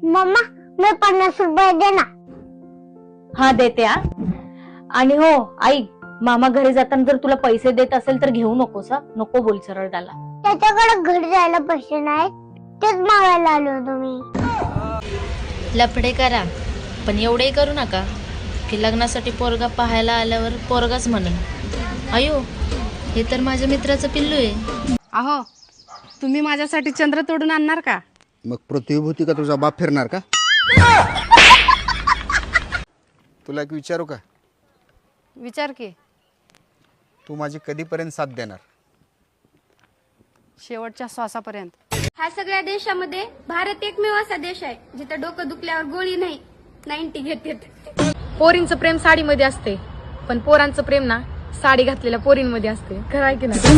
Mamma मी 50 रुपये दे ना. हा देते. आणि हो आई, मामा घरी जाताना जर तुला पैसे देत असेल तर घेऊ नकोस. नको बोल सरळ त्याला. त्याच्याकडे घरी जायला पैसे नाहीत, तेच मागायला आलो तुम्ही. लफडे करा पण एवढेही करू नका की लग्नासाठी पोरगा पाहायला आल्यावर पोरगाच म्हणून अयो हे तर माझ्या मित्राचं पिल्लू आहे. अहो तुम्ही माझ्यासाठी चंद्र तोडून आणणार का? मग प्रतिभूती का तुझा बाप फिरणार का? तुला एक विचारू का? विचार की. तू माझी कधीपर्यंत साथ देणार? शेवटच्या श्वासापर्यंत. ह्या सगळ्या देशामध्ये भारत एकमेव असा देश आहे जिथे डोकं दुखल्यावर गोळी नाही 90 घेतात. पोरींचं प्रेम साडीमध्ये असते पण पोरांचं प्रेम ना साडी घातलेल्या पोरींमध्ये असते. खरं आहे की नाही?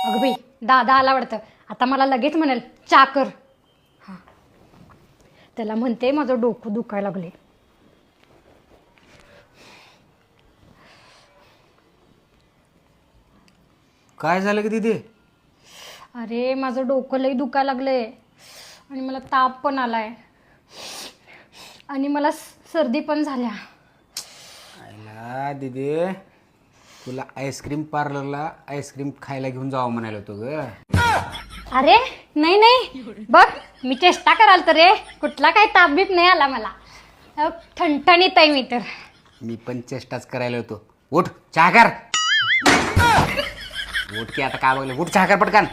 अगं बाई, दादा आला वाटतं. आता मला लगेच म्हणाल चाकर. हा, त्याला म्हणते माझं डोकं दुखायला लागले. काय झालं की दीदी? अरे माझं डोकं लई दुखायला लागलंय आणि मला ताप पण आलाय आणि मला सर्दी पण झाल्या. आयला दीदी, तुला आईस्क्रीम पार्लरला आईस्क्रीम खायला घेऊन जावं म्हणायला होतो ग. अरे नाही नाही, बघ मी चेष्टा कराल तर रे. कुठला काही ताप बीप नाही आला मला. ठणठणीत आहे मी तर. मी पण चेष्टाच करायला होतो. उठ चहा कर. उठ की आता काय बघलं. उठ चहा कर पटकन.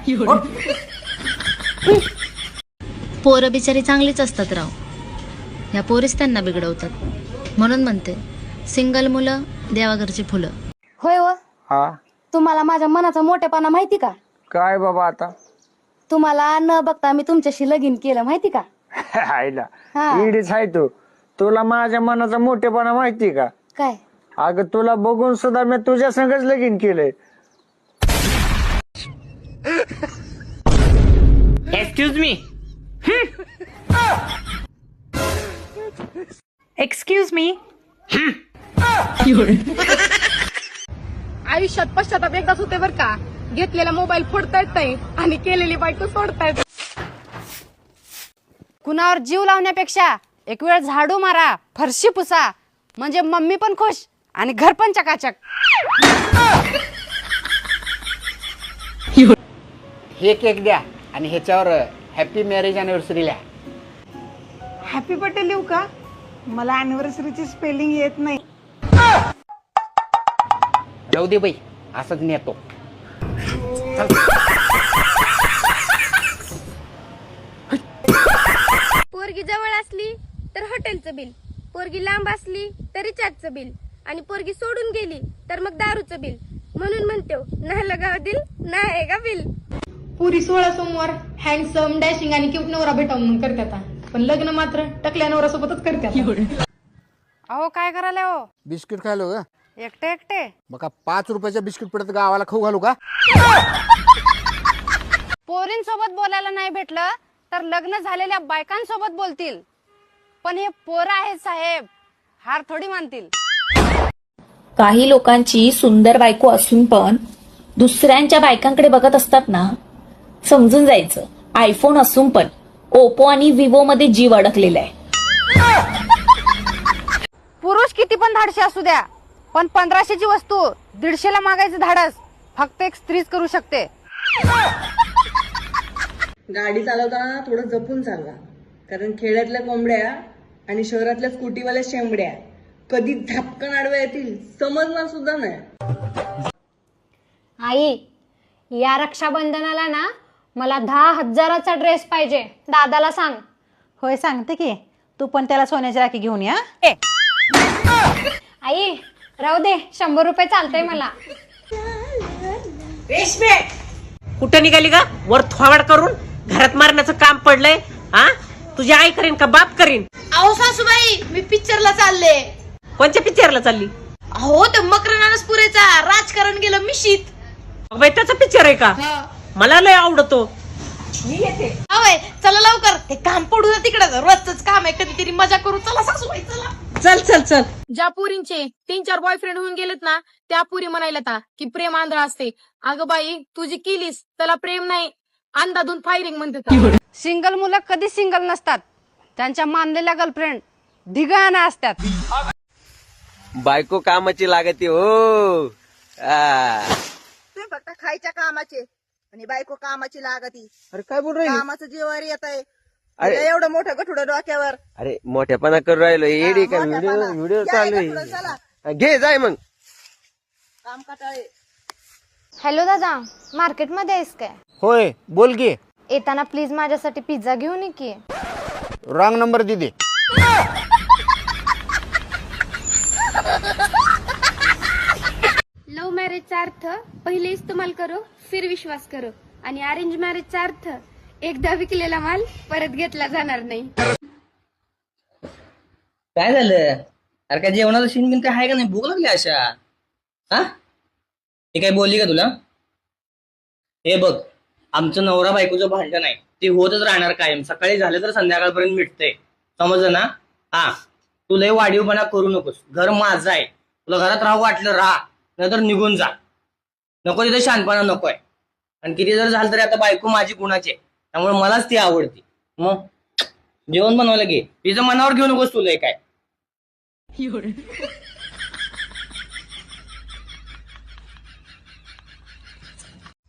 पोरं बिचारी चांगलीच असतात राव. ह्या पोरीच त्यांना बिघडवतात. म्हणून म्हणते सिंगल मुलं देवाघरची फुलं. होय व. हा, तुम्हाला माझ्या मनाचा मोठेपणा माहिती का? काय बाबा आता? तुम्हाला न बघता मी तुमच्याशी लगीन केलं माहिती का? आईला हा. इडीच आहे तू. तुला माझ्या मनाचा मोठेपणा माहिती का? काय? अगं तुला बघून सुद्धा मी तुझ्या संगच लगीन केलंय. Excuse me. Excuse me. आयुष्यात पश्चाताप एकदाच होते बर का. घेतलेला मोबाईल फोडता येत नाही आणि केलेली बायको सोडता येत. कुणावर जीव लावण्यापेक्षा एक वेळ झाडू मारा, फरशी पुसा, म्हणजे मम्मी पण खुश आणि घर पण चकाचक. हे केक द्या आणि ह्याच्यावर हॅपी मॅरेज अॅनिव्हर्सरी लिहा. हॅपी बर्थडे लिहू का? मला अॅनिव्हर्सरीची स्पेलिंग येत नाही. जाऊ दे बाई, असंच नेतो. पोरगी जवळ असली तर हॉटेलचं बिल, पोरगी लांब असली तर रिचार्जचं बिल आणि पोरगी सोडून गेली तर मग दारूचं बिल. म्हणून म्हणतो ना लगाव दिल ना आहे का बिल. पुरी 16 सोमवार हँडसम डॅशिंग आणि क्यूट नवरा भेटाव म्हणून करतात, पण लग्न मात्र टकल्या नवरा सोबतच करतात. अहो काय करायला हो? बिस्किट खायलो का? एकटे एकटे. मग का 5 रुपयाच्या बिस्किट पडत गावाला खाऊ घालू का? पोरींसोबत बोलायला नाही भेटलं तर लग्न झालेल्या बायकांसोबत बोलतील. पण हे पोरं आहेत साहेब, हार थोडी मानतील. काही लोकांची सुंदर बायको असून पण दुसऱ्यांच्या बायकांकडे बघत असतात ना, समजून जायचं आयफोन असून पण ओप्पो आणि विवो मध्ये जीव अडकलेला आहे. पुरुष किती पण धाडशी असू द्या, पण 1500ची वस्तू 150ला मागायचं धाडस फक्त एक स्त्रीच करू शकते. गाडी चालवताना थोडं जपून चालवा, कारण खेड्यातल्या कोंबड्या आणि शहरातल्या स्कूटीवाल्या शेंबड्या कधी झापकन आडव्या येतील समजणार सुद्धा नाही. आई, या रक्षाबंधनाला ना मला 10,000चा ड्रेस पाहिजे. दादाला सांग. होय सांगते की. तू पण त्याला सोन्याची राखी घेऊन या. आई राहू दे, 100 रुपये चालतंय मला. रेशमे कुठं निघाली का? वर थोवाड करून घरात मारण्याचं काम पडलंय. हा, तुझी आई करीन का बाप करीन? अहो सासूबाई, मी पिक्चरला चालले. कोणत्या पिक्चरला चालली? अहो ते मकरनानच पुरेचा राजकारण गेलं मिशीत. बाई त्याचा पिक्चर आहे का? मला लय आवडतो. होय चला लवकर, ते काम पडू दे तिकडं. रोजच काम आहे, कधीतरी मजा करू. चला सासूबाई चला. चल चल चल. ज्या पुरींचे 3-4 बॉयफ्रेंड होऊन गेलेत ना, त्या पुरी म्हणायला की प्रेम आंधळा असते. अगं बाई, तुझी केलीस त्याला प्रेम नाही, अंधाधुन फायरिंग म्हणते. सिंगल मुलं कधी सिंगल नसतात. त्यांच्या मानलेल्या गर्लफ्रेंड ढिगाणा असतात. बायको कामाची लागते हो. तुम्ही फक्त खायच्या कामाचे आणि बायको कामाची लागती. अरे काय बोल राहिली? कामाचं जीवावर येत आहे. एवढं मोठं गठुडं डोक्यावर. अरे मोठ्यापणा करू राहिलो येडी का व्हिडिओ चालू आहे. घे जाय मग. काम कटाळे. हॅलो दादा, मार्केटमध्ये आहेस काय? होय बोल की. येताना प्लीज माझ्यासाठी पिझ्झा घेऊन ये की. रॉंग नंबर दिदे. लव्ह मॅरेजचा अर्थ पहिले इस्तेमाल करो फिर विश्वास करो आणि अरेंज मॅरेजचा अर्थ एकदा विकलेला माल परत घेतला जाणार नाही. काय झालं? अरे काय जेवणाचं सीन बिन काय आहे का नाही? भूक लागली अशा? हा, ते काय बोलली का तुला? हे बघ, आमचं नवरा बायकोचं भांडण आहे ते होतच राहणार कायम. सकाळी झालं तर संध्याकाळपर्यंत मिटतंय, समजलं ना? हा, तू लय वाढीवपणा करू नकोस. घर माझं आहे. तुला घरात राहू वाटलं राहा, नाहीतर निघून जा. नको तिथे शानपणा नकोय. आणि किती जर झालं तरी आता बायको माझी गुणाची आहे, त्यामुळे मलाच ती आवडते. मग जेवण बनवायला घे. तिचं मनावर घेऊ नकोस तुला काय.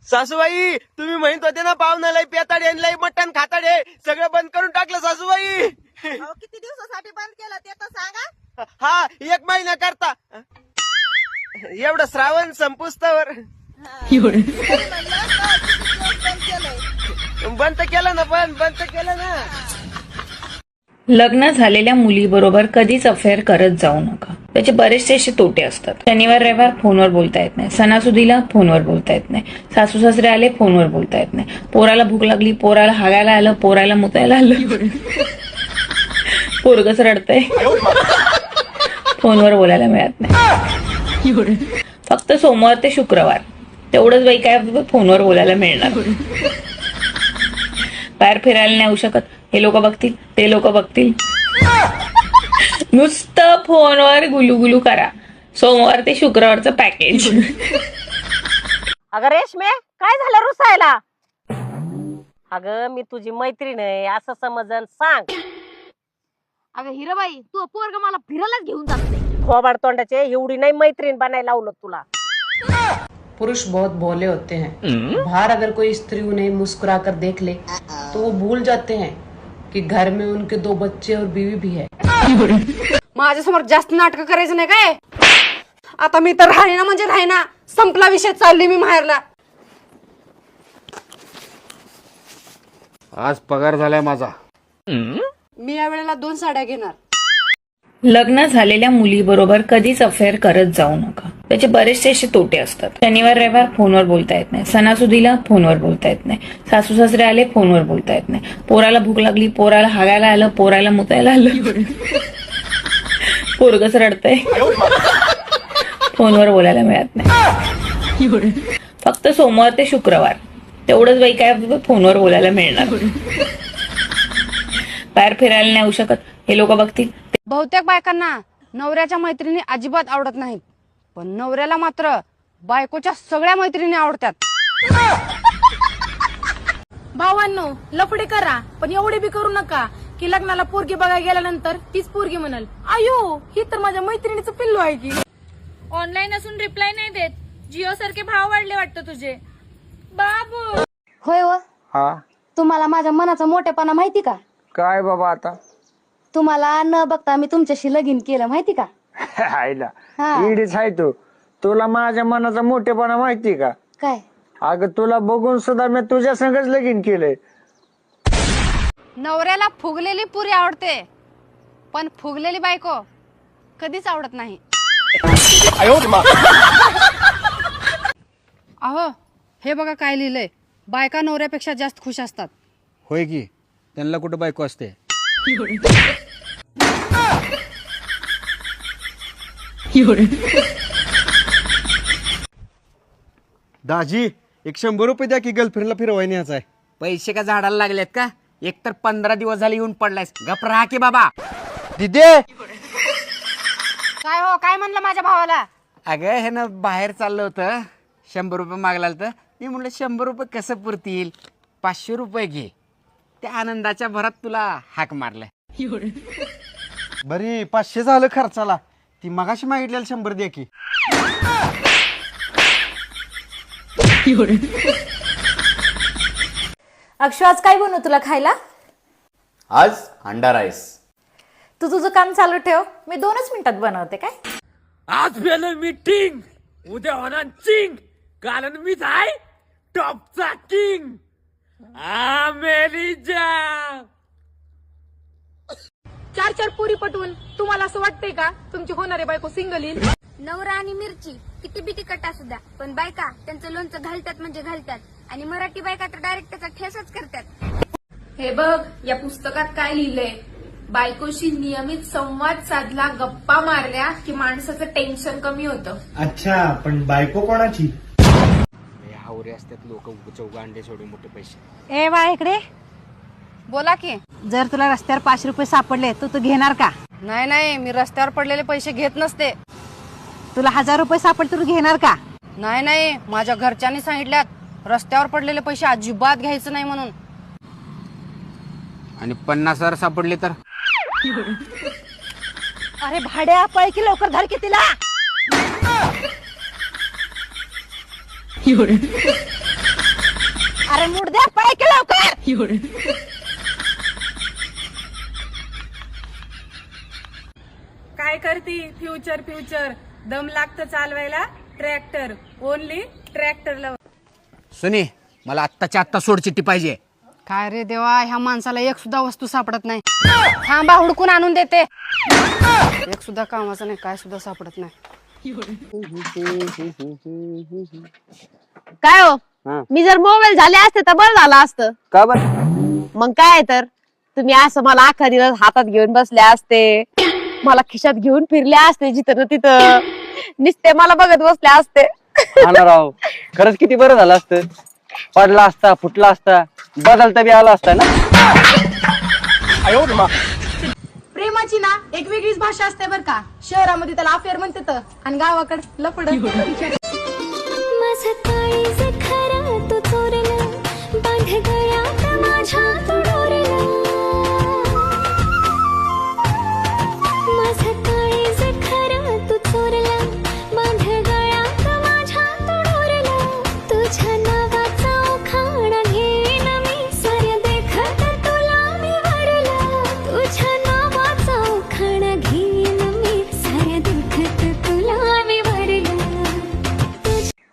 सासूबाई तुम्ही म्हणत होते ना पाहुणालाही पेताडे आणि लई मटण खाताडे, सगळं बंद करून टाकलं सासूबाई. किती दिवसासाठी बंद केलं ते तर सांगा. हा 1 महिना करता. एवढं श्रावण संपुस्तवर बंद केलं ना. बंद केलं ना. लग्न झालेल्या मुलीबरोबर कधीच अफेअर करत जाऊ नका. त्याचे बरेचसे असे तोटे असतात. शनिवार रविवार फोनवर बोलता येत नाही. सणासुदीला फोनवर बोलता येत नाही. सासू सासरे आले फोनवर बोलता येत नाही. पोराला भूक लागली, पोराला हागायला आलं, पोराला मुतायला आलं, पोरगच रडतंय, फोनवर बोलायला मिळत नाही. फक्त सोमवार ते शुक्रवार तेवढंच बाई काय फोनवर बोलायला मिळणार. बाहेर फिरायला नाही येऊ शकत. हे लोक बघतील, ते लोक बघतील. नुसतं फोनवर गुलुगुलू करा. सोमवार ते शुक्रवारचं पॅकेज. अगं रेशमे, काय झालं रुसायला? अगं मी तुझी मैत्रीण आहे असं समजन सांग. अगं हिराबाई, तू पोरग मला फिरायलाच घेऊन जात नाही. थोबाड तोंडाचे एवढी नाही मैत्रीण बनायला लावलं तुला. पुरुष बहुत भोले होते हैं. बाहर अगर कोई स्त्री उन्हें मुस्कुरा कर देख ले तो वो भूल जाते हैं कि घर में उनके 2 बच्चे और बीवी भी है. माझ्यासमोर जास्त नाटक करायचं नाही काय. आता मी तर राहीना म्हणजे राहीना. संपला विषय. चालली मी माहेरला. आज पगार झालाय माझा. मी या वेळेला 2 साड्या घेणार. लग्न झालेल्या मुलीबरोबर कधीच अफेअर करत जाऊ नका. त्याचे बरेचसे असे तोटे असतात. शनिवार रविवार फोनवर बोलता येत नाही. सणासुदीला फोनवर बोलता येत नाही. सासू सासरे आले फोनवर बोलता येत नाही. पोराला भूक लागली, पोराला हागायला आलं, पोराला मुतायला आलं, पोरगच रडतंय, फोनवर बोलायला मिळत नाही. फक्त सोमवार ते शुक्रवार तेवढंच बाई काय फोनवर बोलायला मिळणार. बाहेर फिरायला नाही येऊ शकत. हे लोक बघतील. बहुतेक बायकांना नवऱ्याच्या मैत्रिणी अजिबात आवडत नाहीत, पण नवऱ्याला मात्र बायकोच्या सगळ्या मैत्रिणी आवडतात. भावांनो, लफडे करा पण एवढे बी करू नका की लग्नाला पोरगी बघायला गेल्यानंतर तीच पोरगी म्हणाल, अयो ही तर माझ्या मैत्रिणीचं पिल्लू आहे की. ऑनलाईन असून रिप्लाय नाही देत. जिओ सारखे भाव वाढले वाटतं तुझे बाबू. होय व, हा तुम्हाला माझ्या मनाचा मोठेपणा माहिती का? काय बाबा आता? तुम्हाला न बघता मी तुमच्याशी लगीन केलं माहिती का? आईला हा. इडीच आहे तू. तुला माझ्या मनाचा मोठेपणा माहिती का? काय? अगं तुला बघून सुद्धा मी तुझ्या संगच लगीन केलंय. नवऱ्याला फुगलेली पुरी आवडते, पण फुगलेली बायको कधीच आवडत नाही. अहो हे बघा काय लिहिलंय. बायका नवऱ्यापेक्षा जास्त खुश असतात. होय की, त्यांना कुठं बायको असते. दाजी 100 रुपये द्या की गर्लफ्रेंडला फिरवाय न्यायचा आहे. पैसे का झाडाला लागलेत का? एक तर 15 दिवस झाले येऊन पडलायस. गप राहा की बाबा. दिदे काय हो, काय म्हणलं माझ्या भावाला? अगं हे ना बाहेर चाललं होतं, 100 रुपये मागला तर मी म्हणलं 100 रुपये कसं पुरतील. 500 रुपये घे. त्या आनंदाच्या भरात तुला हाक मारलाय. बरी 500 झालं खर्चाला. ती मगाशी मागितलेलं 100 द्या की. अक्षु, आज काय बनवू तुला खायला? आज अंडा राईस. तू तुझं काम चालू ठेव, मी 2च मिनिटात बनवते. काय आज झालं मीटिंग, उद्या होणार चिंग, कारण मीच आहे टॉपचा किंग. मेरी जान. 4 पुरी पटवून तुम्हाला असं वाटतंय का तुमची होणारे बायको सिंगल येईल? नवरा आणि मिरची किती बी तिखट असू द्या, पण बायका त्यांचं लोणचं घालतात म्हणजे घालतात. आणि मराठी बायका तर डायरेक्ट त्याचा ठेसच करतात. हे बघ, या पुस्तकात काय लिहिलंय, बायकोशी नियमित संवाद साधला, गप्पा मारल्या की माणसाचं टेन्शन कमी होतं. अच्छा, पण बायको कोणाची? हावरे असतात लोक, चौघ अंडे सोडून मोठे पैसे. ए बा इकडे बोला की. जर तुला रस्त्यावर 5 रुपये सापडले तर तू घेणार का? नाही नाही, मी रस्त्यावर पडलेले पैसे घेत नसते. तुला 1000 रुपये सापडले तर तू घेणार का? नाही नाही, माझ्या घरच्यांनी सांगितल्यात रस्त्यावर पडलेले पैसे अजिबात घ्यायचं नाही म्हणून. आणि 50,000 सापडले तर? अरे भाड्या, पैकी लवकर धर की तिला. अरे मुर्द्या, पैकी लवकर. काय करती? फ्युचर दम लागतं चालवायला. ट्रॅक्टर, ओनली ट्रॅक्टरला. सुनी, मला आत्ताच्या आत्ता सोडचिट्टी पाहिजे. काय रे देवा, ह्या माणसाला एक सुद्धा वस्तू सापडत नाही. थांबा, हुडकून आणून देते. एक सुद्धा कामाचं नाही, काय सुद्धा सापडत नाही. काय हो, मी जर मोबाईल झाले असते तर बरं झालं असतं. का बर? मग काय तर, तुम्ही असं मला अख्खा दिवस हातात घेऊन बसले असते, मला खिशात घेऊन फिरले असते, जिथं ना तिथं नुसते मला बघत बसले असते. राव, खरंच किती बरं झालं असतं. पडला असता, फुटला असता, बदलता बी आला असता ना. प्रेमाची ना एक वेगळीच भाषा असते बर का. शहरामध्ये त्याला अफेअर म्हणते आणि गावाकडे लपड.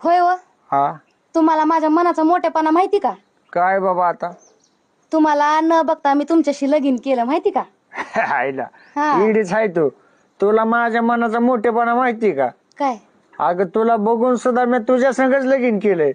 होय व, हा, तुम्हाला माझ्या मनाचा मोठेपणा माहिती का? काय बाबा आता? तुम्हाला न बघता मी तुमच्याशी लगीन केलं माहिती का? आईला हा. इडीच आहे तू. तुला माझ्या मनाचा मोठेपणा माहिती का? काय? अगं, तुला बघून सुद्धा मी तुझ्या संगच लगीन केलंय.